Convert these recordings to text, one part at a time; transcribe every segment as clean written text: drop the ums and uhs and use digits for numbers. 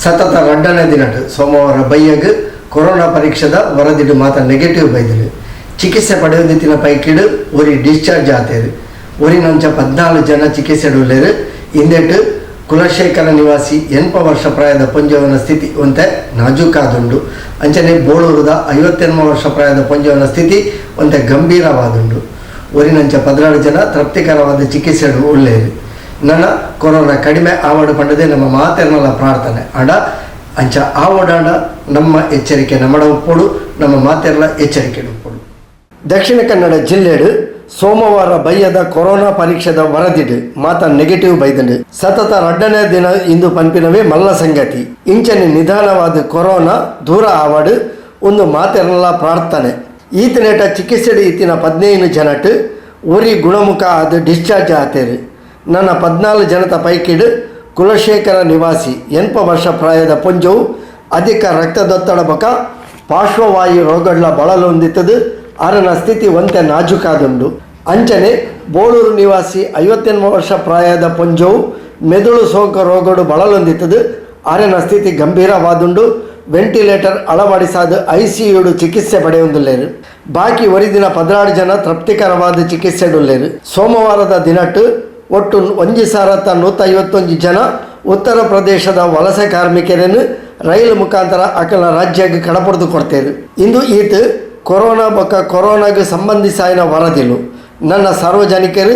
ಸತತ ಎರಡನೇ ದಿನ ಸೋಮವಾರ ಬೈಯಗ್ ಕೊರೋನಾ ಪರೀಕ್ಷೆದ ವರದಿಡು ಮಾತ್ರ ನೆಗೆಟಿವ್ ಬೈದಿರು. ಚಿಕಿತ್ಸೆ ಪಡೆಯುತ್ತಿನ ಪೈಕಿಡು ಒರಿ ಡಿಸ್ಚಾರ್ಜ್ ಆತೇರು. ಒರಿನಂಚ 14 ಜನ ಚಿಕಿತ್ಸೆಡುಲ್ಲೇರು. ಇಂದೆಟ್ಟು ಕುಲಶೇಖರ ನಿವಾಸಿ 80 ವರ್ಷ ಪ್ರಾಯದ ಪೊಂಜವನ ಸ್ಥಿತಿ ಒಂತೆ ನಾಜೂಕಾದುಂಡು. ಅಂಚನೆ ಬೋಳೂರುದ 58 ವರ್ಷ ಪ್ರಾಯದ ಪೊಂಜವನ ಸ್ಥಿತಿ ಒಂತೆ ಗಂಭೀರವಾದುಂಡು. ಒರಿನಂಚ 16 ಜನ ತೃಪ್ತಿಕರವಾದ ಚಿಕಿತ್ಸೆಡು ಉಳ್ಳೇರು. ನನ್ನ ಕೊರೋನಾ ಕಡಿಮೆ ಆವಡು ಪಂಡದೆ ನಮ್ಮ ಮಾತೆರ್ನಲ್ಲ ಪ್ರಾರ್ಥನೆ ಅಡ ಅಂಚ ಆವಡಾಂಡ ನಮ್ಮ ಎಚ್ಚರಿಕೆ ನಮ್ಮಡ ಉಪ್ಪೊಡು ನಮ್ಮ ಮಾತೆರ್ಲ ಎಚ್ಚರಿಕೆ ಉಪ್ಪೊಡು. ದಕ್ಷಿಣ ಕನ್ನಡ ಜಿಲ್ಲೆಡು ಸೋಮವಾರ ಬೈಯದ ಕೊರೋನಾ ಪರೀಕ್ಷೆದ ವರದಿಡು ಮಾತ ನೆಗೆಟಿವ್ ಬೈದಂಡು. ಸತತ ಎರಡನೇ ದಿನ ಇಂದು ಪಂಪಿನವೇ ಮಲ್ಲ ಸಂಗತಿ. ಇಂಚನೆ ನಿಧಾನವಾದ ಕೊರೋನಾ ದೂರ ಆವಡು ಒಂದು ಮಾತೆರ್ನಲ್ಲ ಪ್ರಾರ್ಥನೆ. ಈತನೇಟ ಚಿಕಿತ್ಸೆಡು ಈತಿನ 15 ಜನಟ್ಟು ಒರಿ ಗುಣಮುಖ ಆದ ಡಿಸ್ಚಾರ್ಜ್ ಆತೇರು. ನನ್ನ 14 ಜನತ ಪೈಕಿಡು ಕುಲಶೇಖರ ನಿವಾಸಿ 80 ವರ್ಷ ಪ್ರಾಯದ ಪೊಂಜವು ಅಧಿಕ ರಕ್ತದೊತ್ತಡ ಬಕ ಪಾರ್ಶ್ವವಾಯು ರೋಗಗಳ ಬಳಲೊಂದಿತ್ತದು. ಆರನ ಸ್ಥಿತಿ ಒಂತೆ ನಾಜೂಕಾದುಂಡು. ಅಂಚನೆ ಬೋಳೂರು ನಿವಾಸಿ 58 ವರ್ಷ ಪ್ರಾಯದ ಪೊಂಜವು ಮೆದುಳು ಸೋಂಕು ರೋಗಡು ಬಳಲೊಂದಿತ್ತದು. ಆರನ ಸ್ಥಿತಿ ಗಂಭೀರವಾದುಂಡು. ವೆಂಟಿಲೇಟರ್ ಅಳವಡಿಸಾದ ICUಡು ಚಿಕಿತ್ಸೆ ಪಡೆಯೊಂದುಲ್ಲೇರು. ಬಾಕಿ ಒರಿದಿನ 16 ಜನ ತೃಪ್ತಿಕರವಾದ ಚಿಕಿತ್ಸೆಡುಲ್ಲೇರು. ಸೋಮವಾರದ ದಿನಟ್ಟು ಒಟ್ಟು 1151 ಜನ ಉತ್ತರ ಪ್ರದೇಶದ ವಲಸೆ ಕಾರ್ಮಿಕರನ್ನು ರೈಲು ಮುಖಾಂತರ ಅಕಲ ರಾಜ್ಯಕ್ಕೆ ಕಡಪಡ್ದು ಕೊಡ್ತೇರು. ಇಂದು ಈತ ಕೊರೋನಾ ಬೊಕ್ಕ ಕೊರೋನಾಗೆ ಸಂಬಂಧಿಸಾಯಿನ ವರದಿಲು. ನನ್ನ ಸಾರ್ವಜನಿಕರು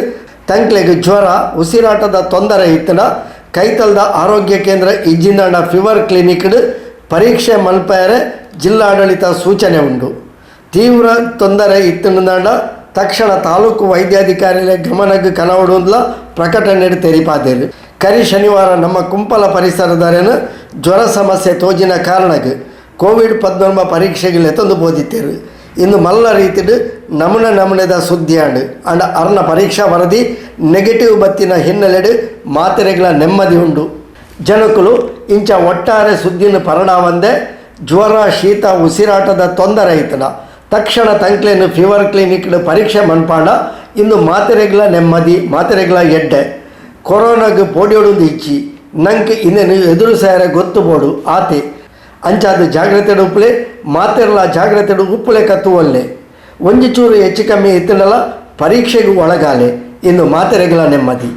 ತಂಕ್ಲೆಗೆ ಜ್ವರ ಉಸಿರಾಟದ ತೊಂದರೆ ಇತ್ತನ ಕೈತಲ್ದ ಆರೋಗ್ಯ ಕೇಂದ್ರ ಇಜ್ಜಿಂದಾಂಡ ಫೀವರ್ ಕ್ಲಿನಿಕ್ಡ್ ಪರೀಕ್ಷೆ ಮಲ್ಪಯರೆ ಜಿಲ್ಲಾಡಳಿತ ಸೂಚನೆ ಉಂಡು. ತೀವ್ರ ತೊಂದರೆ ಇತ್ತಂದಾಂಡ ತಕ್ಷಣ ತಾಲೂಕು ವೈದ್ಯಾಧಿಕಾರಿಗಳ ಗಮನಕ್ಕೆ ಕನವಡುವುದಿಲ್ಲ ಪ್ರಕಟಣೆ ತೆರಿಪಾದೇರು. ಕರಿ ಶನಿವಾರ ನಮ್ಮ ಕುಂಪಲ ಪರಿಸರದರೇನು ಜ್ವರ ಸಮಸ್ಯೆ ತೋಜಿನ ಕಾರಣಕ್ಕೆ ಕೋವಿಡ್-19 ಪರೀಕ್ಷೆಗೆ ತಂದು ಬೋದಿತ್ತೇರು. ಇನ್ನು ಮಲ್ಲ ರೀತಿಡು ನಮೂನೆದ ಸುದ್ದಿಯಾಡು ಅಂಡ ಅರ್ನ ಪರೀಕ್ಷಾ ವರದಿ ನೆಗೆಟಿವ್ ಬತ್ತಿನ ಹಿನ್ನೆಲೆಡು ಮಾತ್ರೆಗಳ ನೆಮ್ಮದಿ ಉಂಡು. ಜನಕುಲು ಇಂಚ ಒಟ್ಟಾರೆ ಸುದ್ದಿನ ಪರಡಾವಂದೆ ಜ್ವರ ಶೀತ ಉಸಿರಾಟದ ತೊಂದರೆ ಇತ್ತನ ತಕ್ಷಣ ತಂಕ್ಲೇನು ಫೀವರ್ ಕ್ಲಿನಿಕ್ಡ್ ಪರೀಕ್ಷೆ ಮನ್ಪಾಂಡ. ಇಂದು ಮಾತ್ರೆಗಳ ನೆಮ್ಮದಿ ಮಾತ್ರೆಗಳ ಎಡ್ಡೆ ಕೊರೋನಾಗೆ ಪೋಡಿಯೋಡು ಇಚ್ಚಿ ನಂಗೆ ಇನ್ನೇನು ಎದುರು ಸೇರೆ ಗೊತ್ತು ಬೋಡು ಆತೆ ಅಂಚಾದ ಜಾಗ್ರತೆಡು ಉಪ್ಪಲೆ ಮಾತೆರ್ಲ ಜಾಗ್ರತೆಡು ಉಪ್ಪಲೆ ಕತ್ತುವಲ್ಲೆ ಒಂಜಿ ಚೂರು ಹೆಚ್ಚು ಕಮ್ಮಿ ಇತ್ತನಲ್ಲ ಪರೀಕ್ಷೆಗೂ ಒಳಗಾಲೆ. ಇನ್ನು ಮಾತ್ರೆಗಳ ನೆಮ್ಮದಿ.